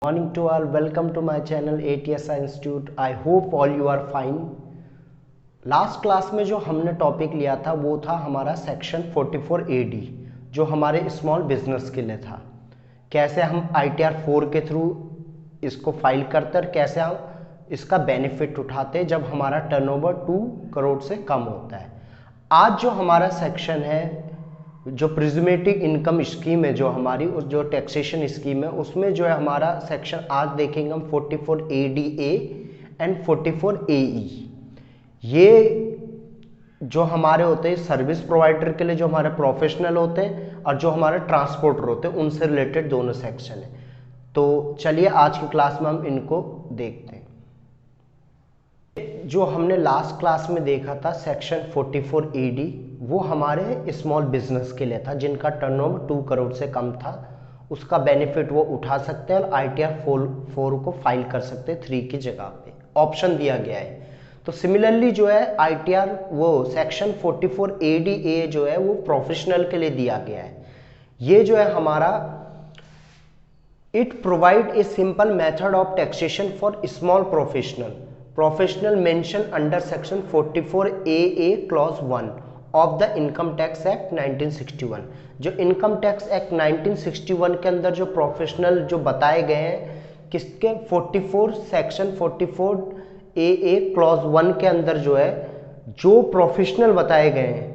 Morning to all, welcome to my channel ATSI Institute. I hope all you are fine. Last class में जो हमने topic लिया था वो था हमारा सेक्शन 44AD जो हमारे स्मॉल बिजनेस के लिए था। कैसे हम ITR 4 के थ्रू इसको फाइल करते और कैसे हम इसका बेनिफिट उठाते जब हमारा टर्नओवर 2 करोड़ से कम होता है। आज जो हमारा सेक्शन है, जो प्रिज्मेटिक इनकम स्कीम है, जो हमारी जो टैक्सेशन स्कीम है, उसमें जो है हमारा सेक्शन आज देखेंगे हम 44ADA एंड 44AE। ये जो हमारे होते हैं सर्विस प्रोवाइडर के लिए, जो हमारे प्रोफेशनल होते हैं और जो हमारे ट्रांसपोर्टर होते हैं, उनसे रिलेटेड दोनों सेक्शन है। तो चलिए आज की क्लास में हम इनको देखते हैं। जो हमने लास्ट क्लास में देखा था सेक्शन 44AD, वो हमारे स्मॉल बिजनेस के लिए था जिनका टर्नओवर 2 करोड़ से कम था। उसका बेनिफिट वो उठा सकते हैं और ITR 4 को फाइल कर सकते हैं 3 की जगह पे, ऑप्शन दिया गया है। तो सिमिलरली जो है ITR वो सेक्शन 44ADA जो है वो प्रोफेशनल के लिए दिया गया है। ये जो है हमारा it provide a simple method of taxation for small professional mention under section 44AA clause 1 of the income tax act 1961। जो इनकम टैक्स एक्ट 1961 के अंदर जो प्रोफेशनल जो बताए गए हैं, किसके 44 सेक्शन 44AA क्लॉज 1 के अंदर जो है जो प्रोफेशनल बताए गए हैं,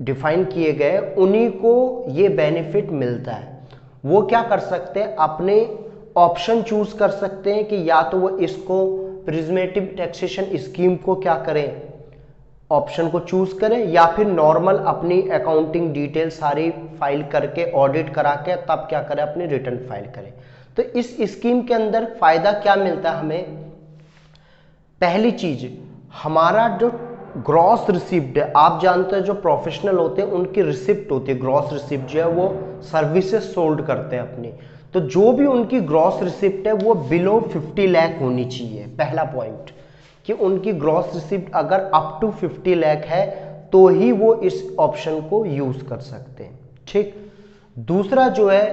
डिफाइन किए गए, उन्हीं को ये बेनिफिट मिलता है। वो क्या कर सकते हैं, अपने ऑप्शन चूज कर सकते हैं कि या तो वो इसको प्रिज्मेटिव टैक्सेशन स्कीम को क्या करें, ऑप्शन को चूज करें, या फिर नॉर्मल अपनी अकाउंटिंग डिटेल सारी फाइल करके ऑडिट करा के तब क्या करें, अपनी रिटर्न फाइल करें। तो इस स्कीम के अंदर फायदा क्या मिलता है हमें? पहली चीज, हमारा जो ग्रॉस रिसिप्ट है, आप जानते हैं जो प्रोफेशनल होते हैं उनकी रिसिप्ट होती है, ग्रॉस रिसिप्ट जो है वो सर्विसेज सोल्ड करते हैं अपनी। तो जो भी उनकी ग्रॉस रिसिप्ट है वो बिलो 50 लाख होनी चाहिए। पहला पॉइंट कि उनकी ग्रॉस रिसिप्ट अगर अप टू 50 लाख है तो ही वो इस ऑप्शन को यूज कर सकते हैं। ठीक। दूसरा जो है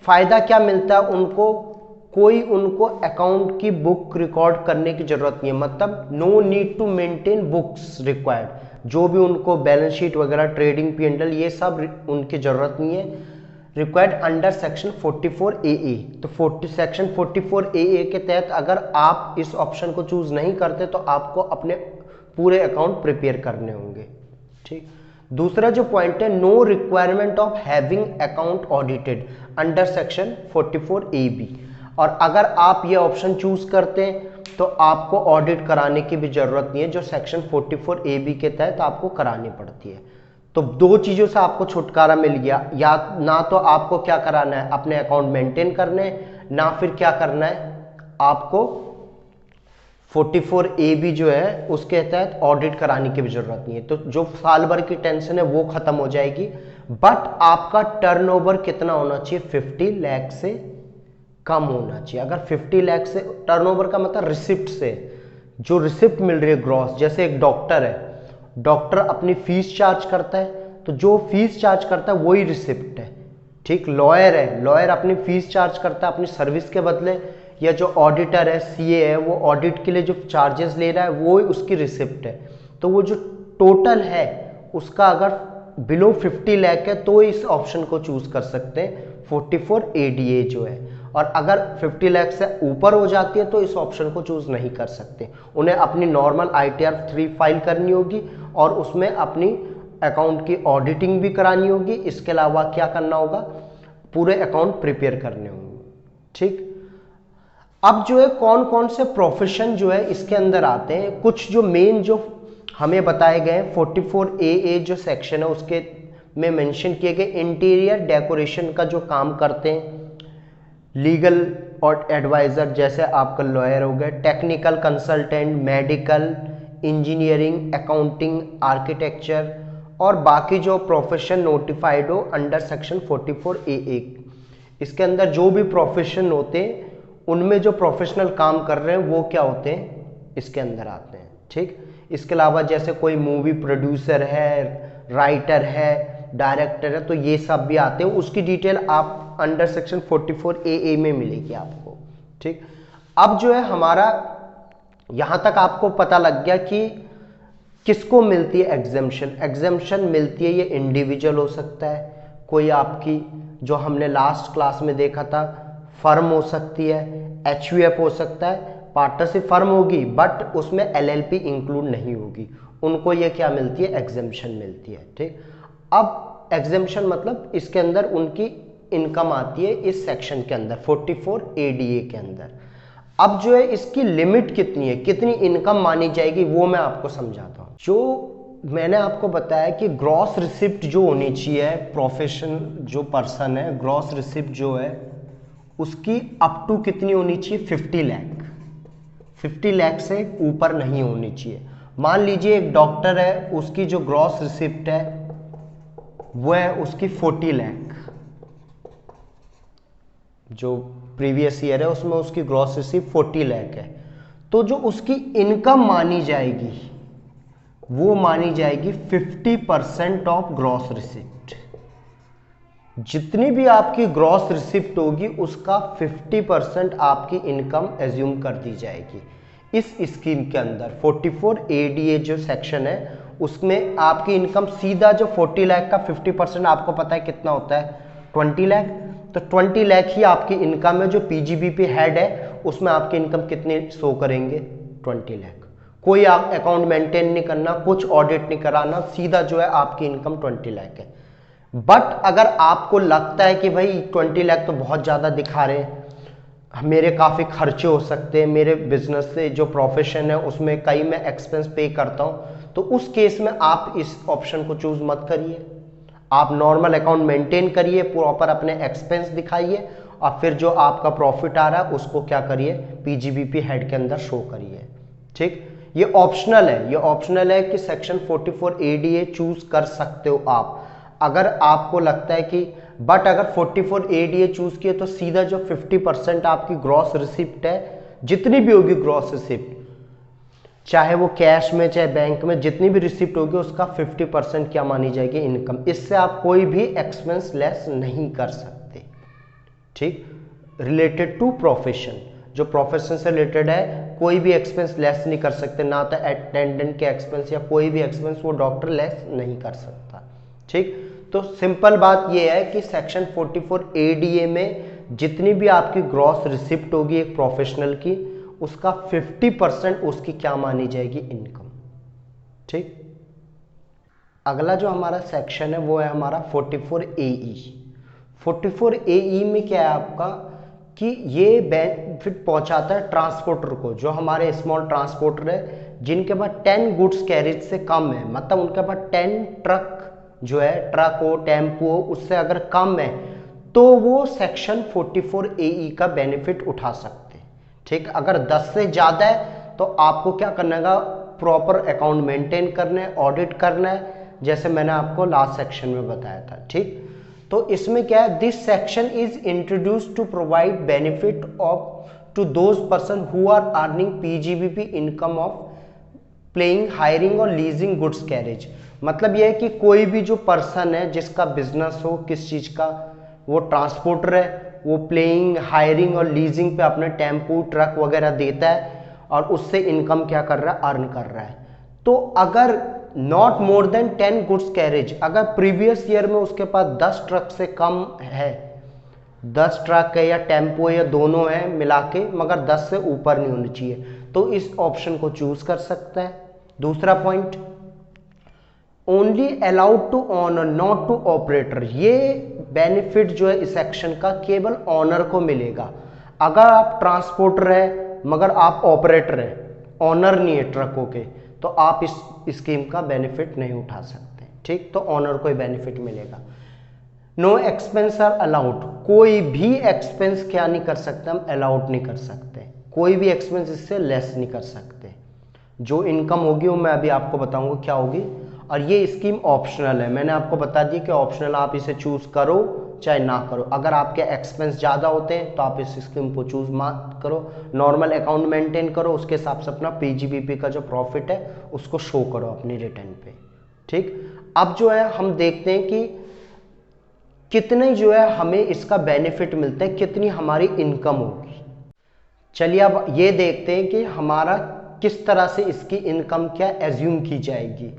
फायदा क्या मिलता है उनको, कोई उनको अकाउंट की बुक रिकॉर्ड करने की जरूरत नहीं है, मतलब no need to maintain books required. जो भी उनको बैलेंस शीट वगैरह, ट्रेडिंग P&L, ये सब उनकी जरूरत नहीं है। Required under section 44AA। तो सेक्शन 44AA के तहत अगर आप इस ऑप्शन को चूज नहीं करते तो आपको अपने पूरे अकाउंट प्रिपेयर करने होंगे। ठीक। दूसरा जो पॉइंट है, no requirement of having account audited under section 44AB। और अगर आप ये ऑप्शन चूज करते हैं तो आपको ऑडिट कराने की भी जरूरत नहीं है, जो सेक्शन 44AB के तहत आपको करानी पड़ती है। तो दो चीजों से आपको छुटकारा मिल गया, या ना तो आपको क्या कराना है, अपने अकाउंट मेंटेन करने, ना फिर क्या करना है, आपको 44AB जो है उसके तहत ऑडिट कराने की भी जरूरत नहीं है। तो जो साल भर की टेंशन है वो खत्म हो जाएगी। बट आपका टर्नओवर कितना होना चाहिए, 50 लाख से कम होना चाहिए। अगर 50 लाख से, टर्नओवर का मतलब रिसिप्ट से, जो रिसिप्ट मिल रही है ग्रॉस, जैसे एक डॉक्टर है, डॉक्टर अपनी फीस चार्ज करता है, तो जो फीस चार्ज करता है वही रिसिप्ट है। ठीक। लॉयर है, लॉयर अपनी फीस चार्ज करता है अपनी सर्विस के बदले, या जो ऑडिटर है, CA है, वो ऑडिट के लिए जो चार्जेस ले रहा है वो उसकी रिसिप्ट है। तो वो जो टोटल है उसका अगर बिलो 50 लाख है तो इस ऑप्शन को चूज कर सकते हैं 44ADA जो है, और अगर 50 लाख से ऊपर हो जाती है तो इस ऑप्शन को चूज नहीं कर सकते। उन्हें अपनी नॉर्मल ITR 3 फाइल करनी होगी और उसमें अपनी अकाउंट की ऑडिटिंग भी करानी होगी। इसके अलावा क्या करना होगा, पूरे अकाउंट प्रिपेयर करने होंगे। ठीक। अब जो है कौन कौन से प्रोफेशन जो है इसके अंदर आते हैं, कुछ जो मेन जो हमें बताए गए 44AA जो सेक्शन है उसके में मेंशन किए गए, इंटीरियर डेकोरेशन का जो काम करते हैं, लीगल और एडवाइजर जैसे आपका लॉयर हो गए, technical consultant, medical, engineering, accounting, architecture, और बाकी जो प्रोफेशन नोटिफाइड हो अंडर सेक्शन 44AA। इसके अंदर जो भी प्रोफेशन होते हैं उनमें जो प्रोफेशनल काम कर रहे हैं वो क्या होते हैं, इसके अंदर आते हैं। ठीक। इसके अलावा जैसे कोई मूवी प्रोड्यूसर है, राइटर है, डायरेक्टर है, तो ये सब भी आते हैं। उसकी डिटेल आप अंडर सेक्शन 44AA में मिलेगी आपको। ठीक, अब जो है हमारा यहां तक आपको पता लग गया कि किसको मिलती है एग्जेम्पशन। एग्जेम्पशन मिलती है, ये इंडिविजुअल हो सकता है, कोई आपकी जो हमने लास्ट क्लास में देखा था फर्म हो सकती है, HUF हो सकता है, पार्टनरशिप फर्म होगी बट उसमें LLP इंक्लूड नहीं होगी, उनको ये क्या मिलती है, एग्जेम्पशन मिलती है। ठीक, अब एग्जेम्पशन मतलब इसके अंदर उनकी इनकम आती है इस सेक्शन के अंदर 44ADA के अंदर। अब जो है इसकी लिमिट कितनी है, कितनी इनकम मानी जाएगी, वो मैं आपको समझाता हूं। जो मैंने आपको बताया कि ग्रॉस रिसिप्ट जो होनी चाहिए, प्रोफेशन जो पर्सन है, ग्रॉस रिसिप्ट जो है उसकी अप टू कितनी होनी चाहिए, 50 लाख। 50 लाख से ऊपर नहीं होनी चाहिए। मान लीजिए एक डॉक्टर है, उसकी जो ग्रॉस रिसिप्ट है वो है उसकी 40 लाख, जो प्रीवियस ईयर है उसमें उसकी ग्रॉस रिसिप्ट 40 लाख है, तो जो उसकी इनकम मानी जाएगी वो मानी जाएगी 50% ऑफ ग्रॉस रिसिप्ट। जितनी भी आपकी ग्रॉस रिसिप्ट होगी उसका 50% आपकी इनकम एज्यूम कर दी जाएगी इस स्कीम के अंदर। 44ADA जो सेक्शन है उसमें आपकी इनकम सीधा जो 40 लाख का 50% आपको पता है कितना होता है, 20 लाख। तो 20 लाख ही आपकी इनकम है। जो PGBP हेड है उसमें आपकी इनकम कितनी शो करेंगे, 20 लाख। कोई आप अकाउंट मेंटेन नहीं करना, कुछ ऑडिट नहीं कराना, सीधा जो है आपकी इनकम 20 लाख है। बट अगर आपको लगता है कि भाई 20 लाख तो बहुत ज्यादा दिखा रहे हैं, मेरे काफी खर्चे हो सकते हैं, मेरे बिजनेस से जो प्रोफेशन है उसमें कई मैं एक्सपेंस पे करता हूं, तो उस केस में आप इस ऑप्शन को चूज मत करिए। आप नॉर्मल अकाउंट मेंटेन करिए, प्रॉपर अपने एक्सपेंस दिखाइए और फिर जो आपका प्रॉफिट आ रहा है उसको क्या करिए, PGBP हेड के अंदर शो करिए। ठीक, ये ऑप्शनल है, ये ऑप्शनल है कि सेक्शन 44ADA चूज कर सकते हो आप अगर आपको लगता है कि, बट अगर 44ADA चूज किए तो सीधा जो 50% आपकी ग्रॉस रिसिप्ट है, जितनी भी होगी ग्रॉस रिसिप्ट, चाहे वो कैश में चाहे बैंक में, जितनी भी रिसिप्ट होगी उसका 50% क्या मानी जाएगी, इनकम। इससे आप कोई भी एक्सपेंस लेस नहीं कर सकते। ठीक, रिलेटेड टू प्रोफेशन, जो प्रोफेशन से रिलेटेड है कोई भी एक्सपेंस लेस नहीं कर सकते, ना तो अटेंडेंट के एक्सपेंस या कोई भी एक्सपेंस वो डॉक्टर लेस नहीं कर सकता। ठीक, तो सिंपल बात ये है कि सेक्शन 44ADA में जितनी भी आपकी ग्रॉस रिसिप्ट होगी एक प्रोफेशनल की, उसका 50% उसकी क्या मानी जाएगी, इनकम। ठीक, अगला जो हमारा सेक्शन है वो है हमारा 44AE। 44AE में क्या है आपका कि ये बेनिफिट पहुंचाता है ट्रांसपोर्टर को, जो हमारे स्मॉल ट्रांसपोर्टर है जिनके पास 10 गुड्स कैरेज से कम है, मतलब उनके पास 10 ट्रक जो है, ट्रक हो टेम्पो हो, उससे अगर कम है तो वो सेक्शन 44AE का बेनिफिट उठा सकते हैं। ठीक, अगर 10 से ज्यादा है तो आपको क्या करना है, प्रॉपर अकाउंट मेंटेन करना है, ऑडिट करना है, जैसे मैंने आपको लास्ट सेक्शन में बताया था। ठीक, तो इसमें क्या है, this section is introduced to provide benefit of to those person who are earning PGBP income of plying, hiring और लीजिंग गुड्स कैरेज। मतलब यह है कि कोई भी जो पर्सन है जिसका बिजनेस हो, किस चीज का, वो ट्रांसपोर्टर है, वो प्लेइंग, हायरिंग और लीजिंग पे अपने टेम्पो ट्रक वगैरह देता है और उससे इनकम क्या कर रहा है, अर्न कर रहा है। तो अगर not more than 10 goods carriage, अगर प्रीवियस ईयर में उसके पास 10 ट्रक से कम है, 10 ट्रक है या टेम्पो या दोनों है मिला के, मगर 10 से ऊपर नहीं होनी चाहिए, तो इस ऑप्शन को चूज कर सकता है। दूसरा point, only allowed to owner not to operator, ये बेनिफिट जो है इस सेक्शन का केवल ऑनर को मिलेगा। अगर आप ट्रांसपोर्टर है मगर आप ऑपरेटर है, ऑनर नहीं है ट्रकों के, तो आप इस स्कीम का बेनिफिट नहीं उठा सकते। ठीक, तो ऑनर को ही बेनिफिट मिलेगा। नो एक्सपेंस आर अलाउड, कोई भी एक्सपेंस क्या नहीं कर सकते, हम अलाउड नहीं कर सकते, कोई भी एक्सपेंस इससे लेस नहीं कर सकते। जो इनकम होगी वो मैं अभी आपको बताऊंगा क्या होगी। और ये स्कीम ऑप्शनल है, मैंने आपको बता दिया कि ऑप्शनल, आप इसे चूज करो चाहे ना करो। अगर आपके एक्सपेंस ज़्यादा होते हैं तो आप इस स्कीम को चूज मत करो, नॉर्मल अकाउंट मेंटेन करो, उसके हिसाब से अपना PGBP का जो प्रॉफिट है उसको शो करो अपनी रिटर्न पे। ठीक, अब जो है हम देखते हैं कि कितने जो है हमें इसका बेनिफिट मिलता है, कितनी हमारी इनकम होगी। चलिए अब ये देखते हैं कि हमारा किस तरह से इसकी इनकम क्या एज्यूम की जाएगी।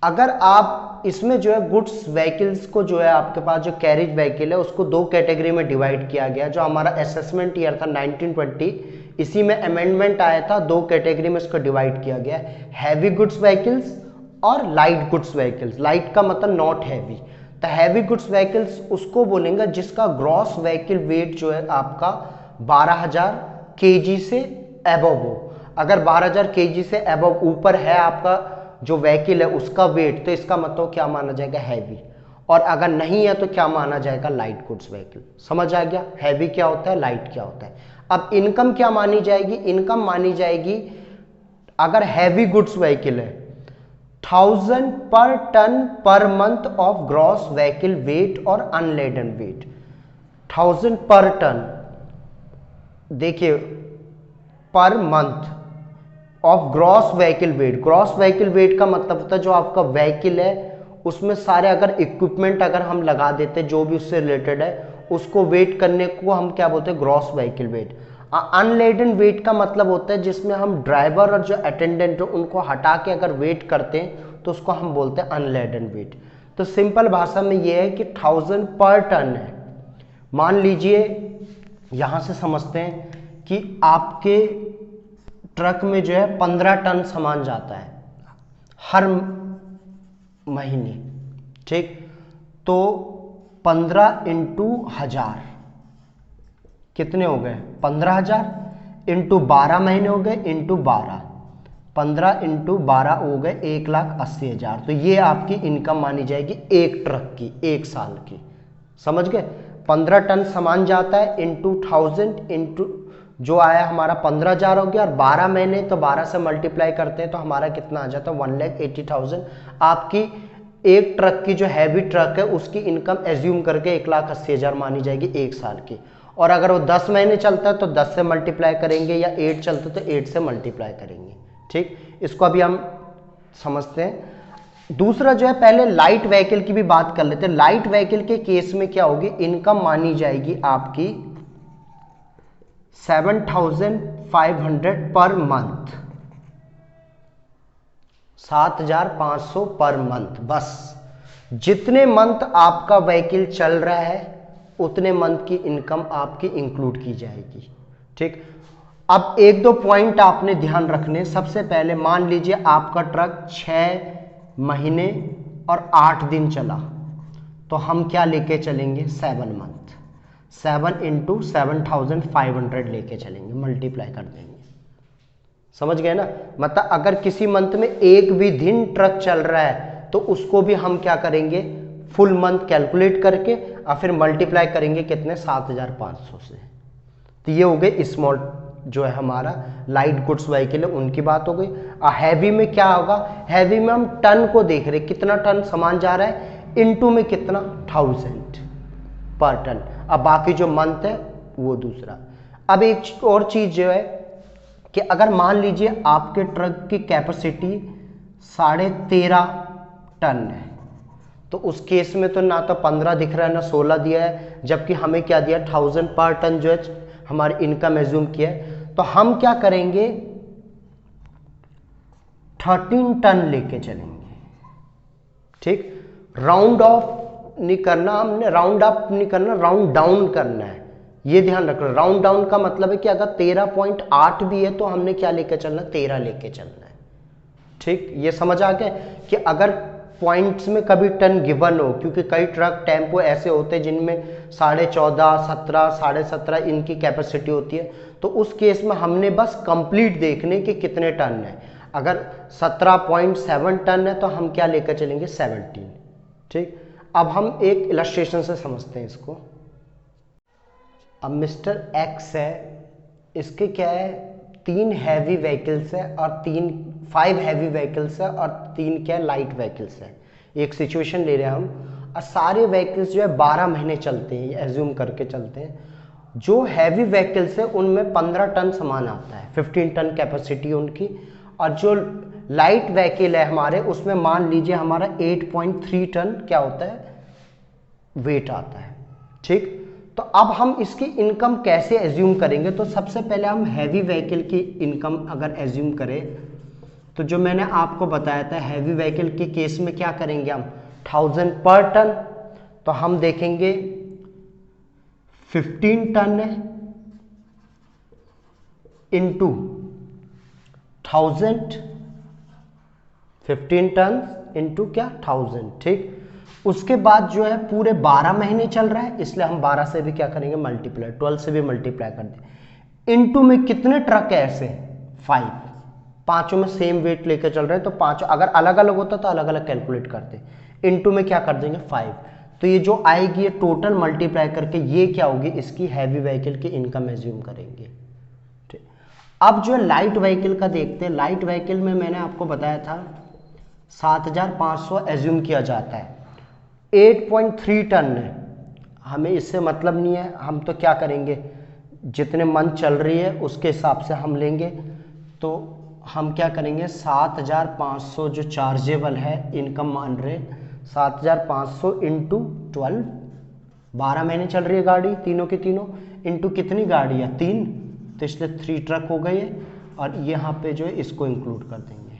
अगर आप इसमें जो है गुड्स व्हीकल्स को जो है आपके पास जो कैरेज व्हीकल है उसको दो कैटेगरी में डिवाइड किया गया। जो हमारा असेसमेंट ईयर था 1920, इसी में अमेंडमेंट आया था, दो कैटेगरी में इसको डिवाइड किया गया, हैवी गुड्स व्हीकल्स और लाइट गुड्स व्हीकल्स। लाइट का मतलब नॉट हैवी। तो हैवी गुड्स व्हीकल्स उसको बोलेंगे जिसका ग्रॉस व्हीकल वेट जो है आपका 12,000 kg से एबव हो। अगर 12,000 kg से एबव ऊपर है आपका जो व्हीकल है उसका वेट, तो इसका मतलब क्या माना जाएगा, हैवी। और अगर नहीं है तो क्या माना जाएगा, लाइट गुड्स व्हीकल। समझ आ गया, हैवी क्या होता है, लाइट क्या होता है। अब इनकम क्या मानी जाएगी, इनकम मानी जाएगी अगर हैवी गुड्स व्हीकल है 1000 per ton per month of gross vehicle weight और अनलेडन वेट। 1000 पर टन, देखिए per month of gross vehicle weight. Gross vehicle weight का मतलब होता है जो आपका व्हीकल है उसमें सारे अगर इक्विपमेंट अगर हम लगा देते जो भी उससे रिलेटेड है उसको वेट करने को हम क्या बोलते हैं, gross vehicle wait. Unladen wait का मतलब होता है जिसमें हम ड्राइवर और जो अटेंडेंट हो उनको हटा के अगर वेट करते हैं तो उसको हम बोलते हैं अनलेडन वेट। तो सिंपल भाषा में ये है कि 1000 पर टन है। मान लीजिए यहां से समझते हैं कि आपके ट्रक में जो है 15 टन सामान जाता है हर महीने, ठीक। तो 15 इंटू 1000 कितने हो गए, 15,000 इंटू 12 महीने हो गए इंटू 12, 15 इंटू 12 हो गए 1,80,000। तो ये आपकी इनकम मानी जाएगी एक ट्रक की, एक साल की। समझ गए, 15 टन सामान जाता है इंटू 1000 इंटू जो आया हमारा 15,000 हो गया, और 12 महीने तो 12 से मल्टीप्लाई करते हैं तो हमारा कितना आ जाता है 1,80,000। आपकी एक ट्रक की जो हैवी ट्रक है उसकी इनकम एज्यूम करके 1,80,000 मानी जाएगी एक साल की। और अगर वो 10 महीने चलता है तो 10 से मल्टीप्लाई करेंगे, या 8 चलता है तो 8 से मल्टीप्लाई करेंगे, ठीक। इसको अभी हम समझते हैं। दूसरा जो है, पहले लाइट व्हीकल की भी बात कर लेते हैं। लाइट व्हीकल के केस में क्या होगी, इनकम मानी जाएगी आपकी 7,500 पर मंथ, 7,500 पर मंथ। बस जितने मंथ आपका व्हीकल चल रहा है उतने मंथ की इनकम आपकी इंक्लूड की जाएगी, ठीक। अब एक दो पॉइंट आपने ध्यान रखने। सबसे पहले मान लीजिए आपका ट्रक 6 महीने और 8 दिन चला, तो हम क्या लेके चलेंगे, 7 मंथ, 7 इंटू 7,500 लेके चलेंगे, मल्टीप्लाई कर देंगे। समझ गए ना, मतलब अगर किसी मंथ में एक भी दिन ट्रक चल रहा है तो उसको भी हम क्या करेंगे, फुल मंथ कैलकुलेट करके और फिर मल्टीप्लाई करेंगे कितने, 7,500 से। तो ये हो गए स्मॉल जो है हमारा लाइट गुड्स व्हीकल है उनकी बात हो गई। और हैवी में क्या होगा, हैवी में हम टन को देख रहे, कितना टन सामान जा रहा है, इनटू में कितना, 1000 पर टन। अब बाकी जो मंथ है वो दूसरा। अब एक और चीज जो है कि अगर मान लीजिए आपके ट्रक की कैपेसिटी 13.5 टन है, तो उस केस में तो ना तो 15 दिख रहा है ना 16 दिया है, जबकि हमें क्या दिया, 1000 पर टन जो है हमारी इनकम एज्यूम किया है। तो हम क्या करेंगे, 13 टन लेके चलेंगे, ठीक। राउंड ऑफ नहीं करना हमने, राउंड अप नहीं करना, राउंड डाउन करना है, ये ध्यान रखना। राउंड डाउन का मतलब है कि अगर 13.8 भी है तो हमने क्या लेके चलना, 13 लेके चलना है, ठीक। ये समझ आ गया कि अगर पॉइंट्स में कभी टन गिवन हो, क्योंकि कई ट्रक टेम्पो ऐसे होते हैं जिनमें 14.5, 17, 17.5 इनकी कैपेसिटी होती है, तो उस केस में हमने बस कंप्लीट देखने कि कितने टन है। अगर 17.7 टन है तो हम क्या लेकर चलेंगे, 17, ठीक। अब हम एक इलस्ट्रेशन से समझते हैं इसको। अब मिस्टर एक्स है, इसके क्या है, 3 हैवी व्हीकल्स है और 5 हैवी व्हीकल्स है और 3 क्या है, लाइट व्हीकल्स है। एक सिचुएशन ले रहे हैं हम, और सारे व्हीकल्स जो है 12 महीने चलते हैं, एज्यूम करके चलते हैं। जो हैवी व्हीकल्स है उनमें 15 टन सामान आता है, 15 टन कैपेसिटी उनकी। और जो लाइट व्हीकल है हमारे, उसमें मान लीजिए हमारा 8.3 टन क्या होता है, वेट आता है। ठीक, तो अब हम इसकी इनकम कैसे एज्यूम करेंगे? तो सबसे पहले हम हैवी व्हीकल की इनकम अगर एज्यूम करें तो जो मैंने आपको बताया था हैवी व्हीकल के केस में क्या करेंगे हम 1000 पर टन, तो हम देखेंगे 15 टन इंटू 1000, 15 टन इंटू क्या 1000। ठीक, उसके बाद जो है पूरे 12 महीने चल रहा है, इसलिए हम 12 से भी क्या करेंगे मल्टीप्लाई, 12 से भी मल्टीप्लाई कर दें। इंटू में कितने ट्रक है ऐसे 5, पांचों में सेम वेट लेकर चल रहे हैं, तो पांचों अगर अलग अलग होता तो अलग अलग कैलकुलेट करते, इंटू में क्या कर देंगे 5। तो ये जो आएगी ये टोटल मल्टीप्लाई करके ये क्या होगी इसकी हैवी व्हीकल की इनकम एज्यूम करेंगे। ठीक, अब जो लाइट व्हीकल का देखते हैं। लाइट व्हीकल में मैंने आपको बताया था 7500 एज्यूम किया जाता है, 8.3 टन है, हमें इससे मतलब नहीं है, हम तो क्या करेंगे जितने मंथ चल रही है उसके हिसाब से हम लेंगे। तो हम क्या करेंगे 7500 जो चार्जेबल है इनकम मान रहे 7500 इंटू 12, 12 महीने चल रही है गाड़ी तीनों की तीनों, इंटू कितनी गाड़ी है 3, तो इसलिए 3 ट्रक हो गए और यहाँ पे जो है इसको इंक्लूड कर देंगे।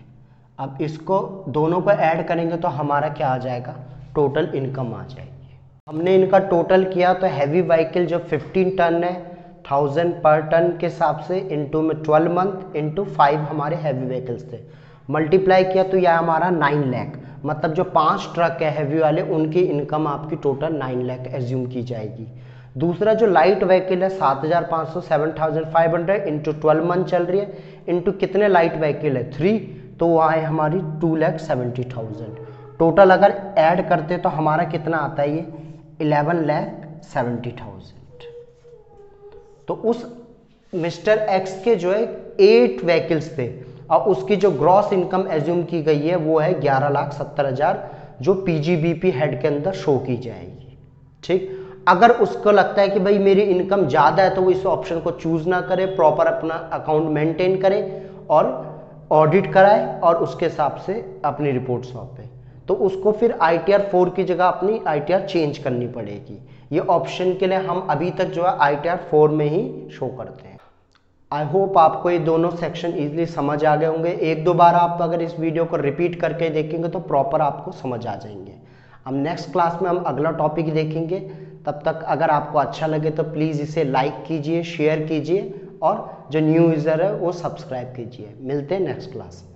अब इसको दोनों को ऐड करेंगे तो हमारा क्या आ जाएगा टोटल इनकम आ जाएगी। हमने इनका टोटल किया तो हैवी व्हीकल जो 15 टन है 1000 पर टन के हिसाब से इंटू में 12 मंथ इंटू 5 हमारे हैवी व्हीकल्स थे, मल्टीप्लाई किया तो यह हमारा 9 लाख, मतलब जो 5 ट्रक है हैवी वाले उनकी इनकम आपकी टोटल 9 लाख एज्यूम की जाएगी। दूसरा जो लाइट व्हीकल है 7500 7500 इंटू 12 मंथ चल रही है, इंटू कितने लाइट व्हीकल है 3, तो वो आए हमारी 2,70,000। टोटल अगर ऐड करते तो हमारा कितना आता है ये 11,70,000। तो उस मिस्टर एक्स के जो है 8 व्हीकल्स थे और उसकी जो ग्रॉस इनकम एज्यूम की गई है वो है 11,70,000 जो पीजीबीपी हेड के अंदर शो की जाएगी। ठीक, अगर उसको लगता है कि भाई मेरी इनकम ज़्यादा है तो वो इस ऑप्शन को चूज ना करे, प्रॉपर अपना अकाउंट मेंटेन करे और ऑडिट कराए और उसके हिसाब से अपनी रिपोर्ट सौंपे, तो उसको फिर ITR 4 की जगह अपनी ITR चेंज करनी पड़ेगी। ये ऑप्शन के लिए हम अभी तक जो है ITR 4 में ही शो करते हैं। आई होप आपको ये दोनों सेक्शन इजीली समझ आ गए होंगे। एक दो बार आप अगर इस वीडियो को रिपीट करके देखेंगे तो प्रॉपर आपको समझ आ जाएंगे। हम नेक्स्ट क्लास में हम अगला टॉपिक देखेंगे। तब तक अगर आपको अच्छा लगे तो प्लीज़ इसे लाइक कीजिए, शेयर कीजिए और जो न्यू यूज़र है वो सब्सक्राइब कीजिए। मिलते हैं नेक्स्ट क्लास में।